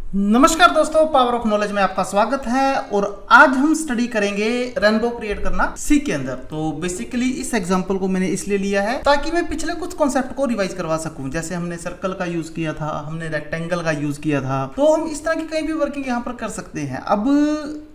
नमस्कार दोस्तों, power of knowledge में आपका स्वागत है। और आज हम स्टडी करेंगे रेनबो क्रिएट करना सी के अंदर। तो बेसिकली इस एग्जांपल को मैंने इसलिए लिया है ताकि मैं पिछले कुछ कॉन्सेप्ट को रिवाइज करवा सकूं। जैसे हमने सर्कल का यूज किया था, हमने रेक्टेंगल का यूज किया था, तो हम इस तरह की कहीं भी वर्किंग यहाँ पर कर सकते हैं। अब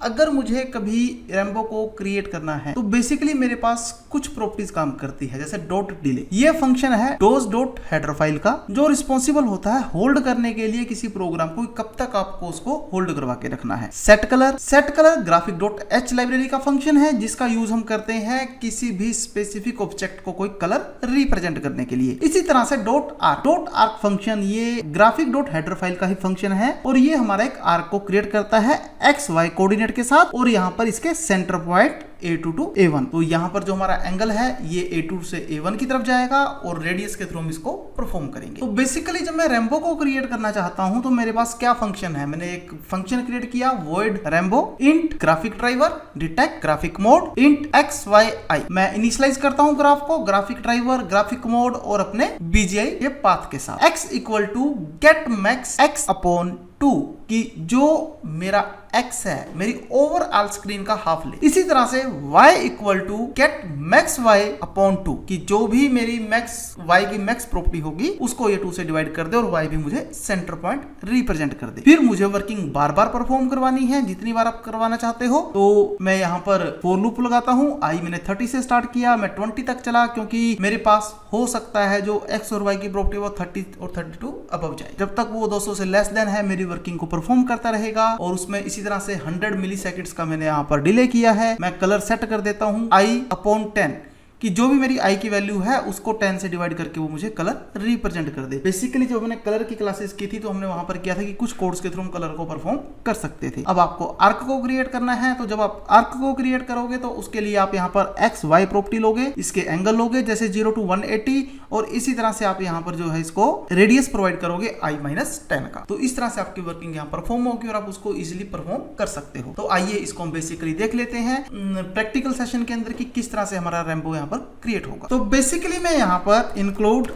अगर मुझे कभी रेनबो को क्रिएट करना है तो बेसिकली मेरे पास कुछ प्रॉपर्टीज काम करती है। जैसे डॉट डिले, ये फंक्शन है डोज डॉट हेडर फाइल का, जो रिस्पॉन्सिबल होता है होल्ड करने के लिए किसी प्रोग्राम को कब तक आपको उसको होल्ड करवा के रखना है। Set colour graphic dot H library का फंक्शन है, जिसका यूज हम करते हैं किसी भी स्पेसिफिक ऑब्जेक्ट को कोई कलर रिप्रेजेंट करने के लिए। इसी तरह से डॉट आर्क फंक्शन ये ग्राफिक डॉट हेडर फाइल का ही फंक्शन है, और ये हमारा एक आर्क को क्रिएट करता है एक्स वाई कोऑर्डिनेट के साथ, और यहाँ पर इसके centre point A2 to A1। तो यहाँ पर जो हमारा एंगल है ये A2 से A1 की तरफ जाएगा, और रेडियस के थ्रू हम इसको परफॉर्म करेंगे। तो बेसिकली जब मैं रेनबो को क्रिएट करना चाहता हूं तो मेरे पास क्या फंक्शन है। मैंने एक फंक्शन क्रिएट किया, void rainbow int graphic driver detect graphic mode int x y i. मैं इनिशियलाइज करता हूं ग्राफ को ग्राफिक ड्राइवर ग्राफिक मोड और अपने BGI ये पाथ के साथ। x equal to get max x upon 2 कि जो मेरा x है मेरी ओवरऑल स्क्रीन का हाफ ले। इसी तरह से y equal to get max y upon 2 कि जो भी मेरी मैक्स y की मैक्स प्रॉपर्टी होगी उसको ये 2 से डिवाइड कर दे, और y भी मुझे सेंटर पॉइंट रिप्रेजेंट कर दे। फिर मुझे वर्किंग बार बार परफॉर्म करवानी है, जितनी बार आप करवाना चाहते हो। तो मैं यहाँ पर फॉर लूप लगाता हूँ। i मैंने 30 से स्टार्ट किया, मैं 20 तक चला, क्योंकि मेरे पास हो सकता है जो x और y की प्रॉपर्टी वो 30 और 32 अबव जाए। जब तक वो 200 से लेस देन है मेरी वर्किंग को परफॉर्म करता रहेगा। और उसमें इसी तरह से 100 मिली सेकेंड्स का मैंने यहाँ पर डिले किया है। मैं कलर सेट कर देता हूँ i अपॉन 10 कि जो भी मेरी i की वैल्यू है उसको 10 से डिवाइड करके वो मुझे कलर रिप्रेजेंट कर दे। बेसिकली जब हमने कलर की क्लासेस की थी तो हमने वहां पर किया था कि कुछ कोड्स के थ्रू हम कलर को परफॉर्म कर सकते थे। अब आपको आर्क को क्रिएट करना है, तो जब आप आर्क को क्रिएट करोगे तो उसके लिए आप यहाँ पर एक्स वाई प्रॉपर्टी लोगे, इसके एंगल लोगे जैसे 0 to 180, और इसी तरह से आप यहाँ पर जो है इसको रेडियस प्रोवाइड करोगे i-10 का। तो इस तरह से आपकी वर्किंग यहाँ परफॉर्म होगी और आप उसको इजिली परफॉर्म कर सकते हो। तो आइए इसको हम बेसिकली देख लेते हैं प्रैक्टिकल सेशन के अंदर कि किस तरह से हमारा रेनबो यहाँ पर क्रिएट होगा। तो बेसिकली मैं यहां पर इंक्लूड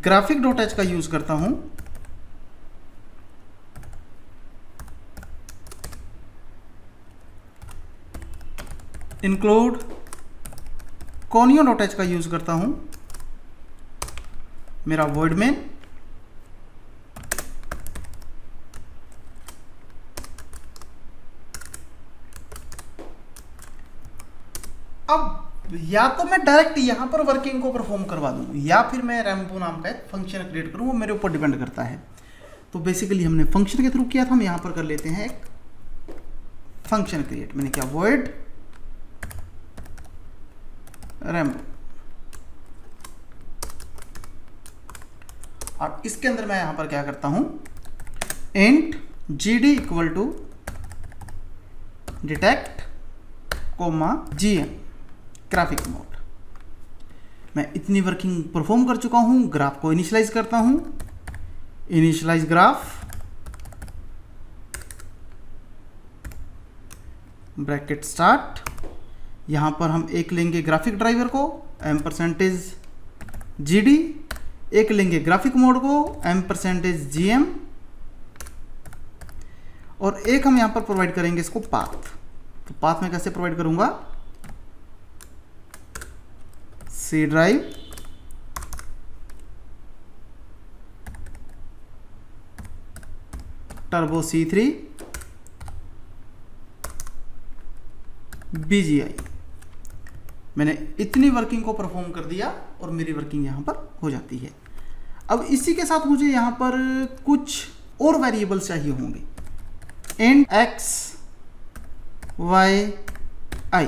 ग्राफिक डॉट एच का यूज करता हूं। इंक्लूड कोनियो डॉट एच का यूज करता हूं। मेरा वर्ड में अब या तो मैं डायरेक्ट यहां पर वर्किंग को परफॉर्म करवा दूं, या फिर मैं रेनबो नाम का एक फंक्शन क्रिएट करूं, वो मेरे ऊपर डिपेंड करता है। तो बेसिकली हमने फंक्शन के थ्रू किया था, हम यहां पर कर लेते हैं एक फंक्शन क्रिएट। मैंने क्या, वॉइड रेनबो, और इसके अंदर मैं यहां पर क्या करता हूं, int gd equal to detect comma gm graphic mode. मैं इतनी वर्किंग परफॉर्म कर चुका हूं। ग्राफ को इनिशियलाइज करता हूं, इनिशियलाइज ग्राफ ब्रैकेट स्टार्ट। यहां पर हम एक लेंगे ग्राफिक ड्राइवर को %gd, एक लेंगे ग्राफिक मोड को %gm, और एक हम यहां पर प्रोवाइड करेंगे इसको पाथ। तो पाथ में कैसे प्रोवाइड करूंगा, C drive turbo C3 BGI। मैंने इतनी वर्किंग को परफॉर्म कर दिया और मेरी वर्किंग यहां पर हो जाती है। अब इसी के साथ मुझे यहां पर कुछ और वेरिएबल्स चाहिए होंगे। Int x y i,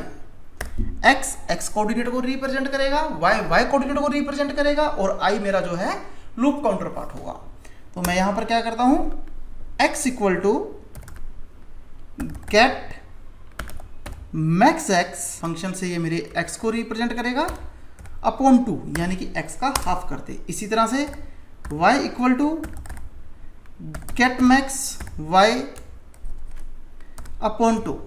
x coordinate को रिप्रेजेंट करेगा, y कोऑर्डिनेट को रिप्रेजेंट करेगा, और i मेरा जो है लूप काउंटर पार्ट होगा। तो मैं यहां पर क्या करता हूं, x equal to get max x, function से ये मेरे x को रिप्रेजेंट करेगा, अपॉन 2 यानी कि x का हाफ करते। इसी तरह से y equal to get max y upon 2,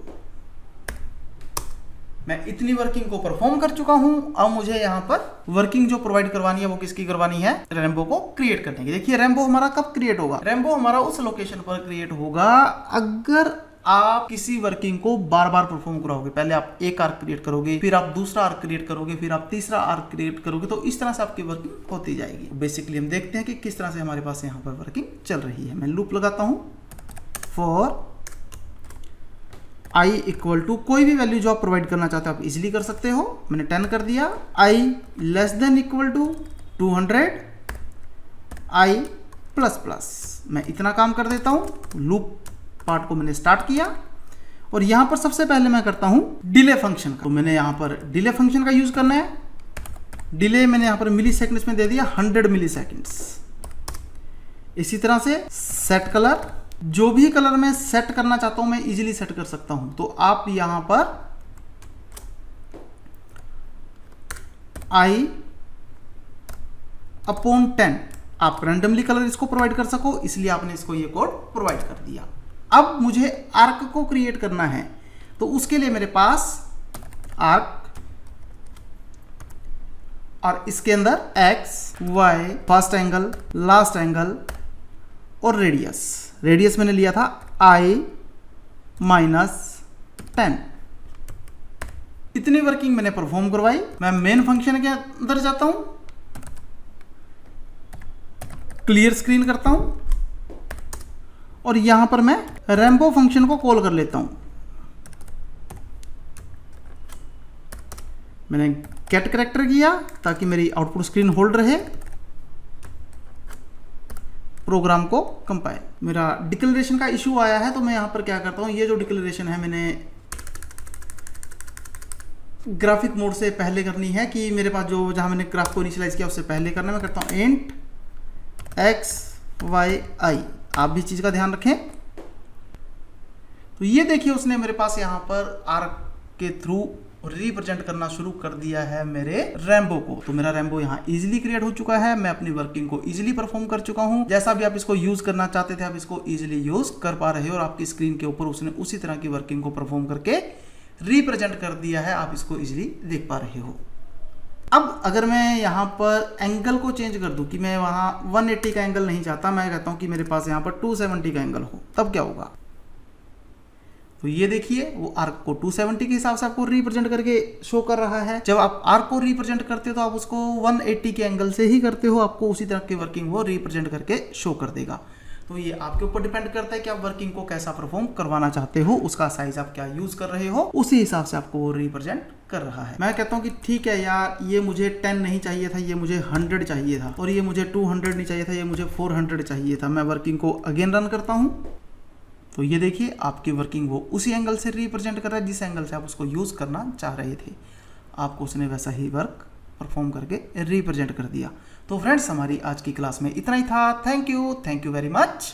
मैं इतनी वर्किंग को परफॉर्म कर चुका हूं। अब मुझे यहाँ पर वर्किंग जो प्रोवाइड करवानी है वो किसकी करवानी है, रेम्बो को क्रिएट करने की। देखिए रेम्बो हमारा कब क्रिएट होगा, रेम्बो हमारा उस लोकेशन पर क्रिएट होगा अगर आप किसी वर्किंग को बार बार परफॉर्म कराओगे। पहले आप एक आर्क क्रिएट करोगे, फिर आप दूसरा आर्क क्रिएट करोगे, फिर आप तीसरा आर्क क्रिएट करोगे, तो इस तरह से आपकी वर्किंग होती जाएगी। बेसिकली हम देखते हैं कि किस तरह से हमारे पास यहाँ पर वर्किंग चल रही है। मैं लूप लगाता हूं, फॉर i इक्वल टू कोई भी वैल्यू जो आप प्रोवाइड करना चाहते हो आप इजिली कर सकते हो। मैंने 10 कर दिया। i less than equal to 200, i plus plus, मैं इतना काम कर देता हूं। लूप पार्ट को मैंने स्टार्ट किया और यहां पर सबसे पहले मैं करता हूं डिले फंक्शन का। तो मैंने यहां पर डिले फंक्शन का यूज करना है। डिले मैंने यहां पर मिली सेकेंड्स में दे दिया 100 मिली सेकेंड्स। इसी तरह से सेट कलर, जो भी कलर मैं सेट करना चाहता हूं मैं इजीली सेट कर सकता हूं। तो आप यहां पर i अपॉन 10 आप रैंडमली कलर इसको प्रोवाइड कर सको, इसलिए आपने इसको ये कोड प्रोवाइड कर दिया। अब मुझे आर्क को क्रिएट करना है, तो उसके लिए मेरे पास आर्क और इसके अंदर x, y, first angle, last angle और रेडियस। रेडियस मैंने लिया था i -10। इतनी वर्किंग मैंने परफॉर्म करवाई। मैं मेन फंक्शन के अंदर जाता हूं, क्लियर स्क्रीन करता हूं और यहां पर मैं रेम्बो फंक्शन को कॉल कर लेता हूं। मैंने गेट कैरेक्टर किया ताकि मेरी आउटपुट स्क्रीन होल्ड रहे। प्रोग्राम को कंपाइल। मेरा डिक्लेरेशन का इशू आया है, तो मैं यहां पर क्या करता हूं, ये जो डिक्लेरेशन है मैंने ग्राफिक मोड से पहले करनी है कि मेरे पास जो जहां मैंने ग्राफ को इनिशियलाइज किया उससे पहले करना है। मैं करता हूं इंट x y i। आप भी चीज का ध्यान रखें। तो ये देखिए उसने मेरे पास यहां पर आर्क के थ्रू रिप्रेजेंट करना शुरू कर दिया है मेरे रेम्बो को। तो मेरा रेम्बो यहाँ इजीली क्रिएट हो चुका है। मैं अपनी वर्किंग को इजीली परफॉर्म कर चुका हूँ। जैसा भी आप इसको यूज करना चाहते थे आप इसको इजीली यूज कर पा रहे हो और आपकी स्क्रीन के ऊपर उसने उसी तरह की वर्किंग को परफॉर्म करके रिप्रेजेंट कर दिया है। आप इसको इजीली देख पा रहे हो। अब अगर मैं यहाँ पर एंगल को चेंज कर दूं कि मैं वहाँ 180 का एंगल नहीं चाहता, मैं कहता हूँ कि मेरे पास यहाँ पर 270 का एंगल हो, तब क्या होगा। तो ये देखिए वो आर्क को 270 के हिसाब से आपको रिप्रेजेंट करके शो कर रहा है। जब आप आर्क को रिप्रेजेंट करते हो तो आप उसको 180 के एंगल से ही करते हो, आपको उसी तरह की वर्किंग वो रिप्रेजेंट करके शो कर देगा। तो ये आपके ऊपर डिपेंड करता है कि आप वर्किंग को कैसा परफॉर्म करवाना चाहते हो, उसका साइज आप क्या यूज कर रहे हो, उसी हिसाब से आपको वो रिप्रेजेंट कर रहा है। मैं कहता हूँ कि ठीक है यार, ये मुझे 10 नहीं चाहिए था, ये मुझे 100 चाहिए था, और ये मुझे 200 नहीं चाहिए था, ये मुझे 400 चाहिए था। मैं वर्किंग को अगेन रन करता हूँ। तो ये देखिए आपकी वर्किंग वो उसी एंगल से रिप्रेजेंट कर रहा है जिस एंगल से आप उसको यूज करना चाह रहे थे। आपको उसने वैसा ही वर्क परफॉर्म करके रिप्रेजेंट कर दिया। तो फ्रेंड्स हमारी आज की क्लास में इतना ही था। Thank you very much.